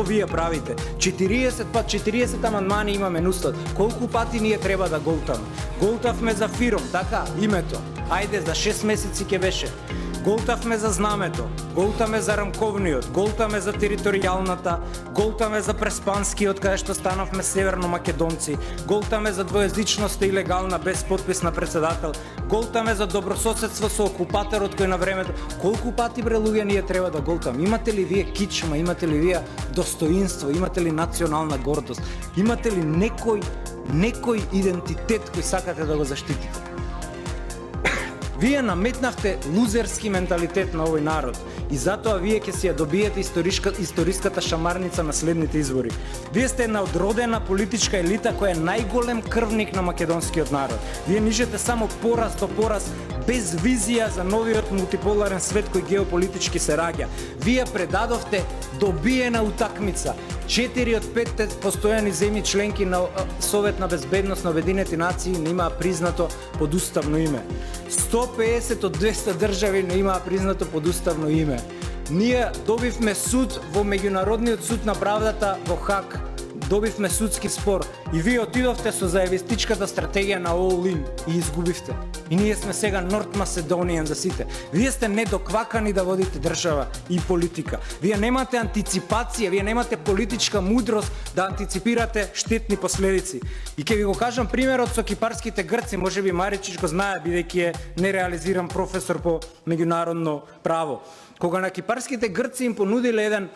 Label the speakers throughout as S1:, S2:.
S1: Што вие правите? 40 пат 40 амандмани имаме нустат. Колку пати ние треба да голтаме? Голтавме за Фиром, така, името. Ајде, за 6 месеци ќе беше. Голтавме за знамето, голтаме за рамковниот, голтаме за територијалната, голтаме за преспанскиот, каде што станавме северно македонци, голтаме за двојазичноста и легална без подпис на председател, голтаме за добрососедство со окупаторот кој на времето. Колку пати бре луѓе ние треба да голтаме? Имате ли вие кичма, имате ли вие достоинство, имате ли национална гордост? Имате ли некој идентитет кој сакате да го заштитите? Вие наметнавте лузерски менталитет на овој народ и затоа вие ќе си ја добиете историската шамарница на следните избори. Вие сте една одродена политичка елита која е најголем крвник на македонскиот народ. Вие нижете само пораз до пораз, без визија за новиот мултиполарен свет кој геополитички се раѓа. Вие предадовте добиена утакмица. 4 од 5 постојани земји членки на Совет на безбедност на Обединети нации не имаа признато подуставно име. 150 од 200 држави не имаа признато подуставно име. Ние добивме суд во меѓународниот суд на правдата во Хаг. Добивме судски спор и вие отидовте со заевистичката стратегија на All In и изгубивте. И ние сме сега Норт Macedonian за сите. Вие сте недоквакани да водите држава и политика. Вие немате антиципација, вие немате политичка мудрост да антиципирате штетни последици. И ќе ви го кажам примерот со кипарските грци, можеби Маричич го знае бидејќи е нереализиран професор по меѓународно право. Кога на кипарските грци им понудиле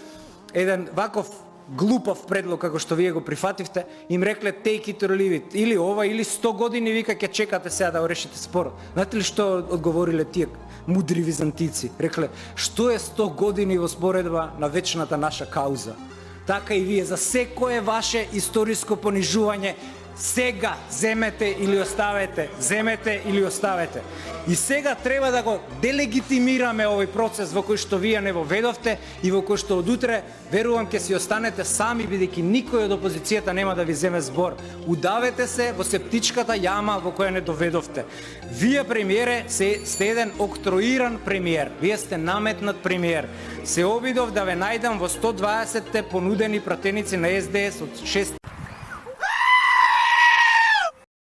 S1: еден ваков глупав предлог како што вие го прифативте, им рекле take it or leave it, или ова или 100 години вика ќе чекате сега да го решите спорот. Знаете ли што одговориле тие мудри византици? Рекле, што е 100 години во споредба на вечната наша кауза? Така и вие за секое ваше историско понижување сега земете или оставете, земете или оставете. И сега треба да го делегитимираме овој процес во кој што вие не воведовте и во кој што од утре верувам ќе си останете сами бидејќи никој од опозицијата нема да ви земе збор. Удавете се во септичката јама во која не доведовте. Вие премиере сте еден октроиран премиер. Вие сте наметнат премиер. Се обидов да ве најдам во 120 понудени пратеници на СДС од 6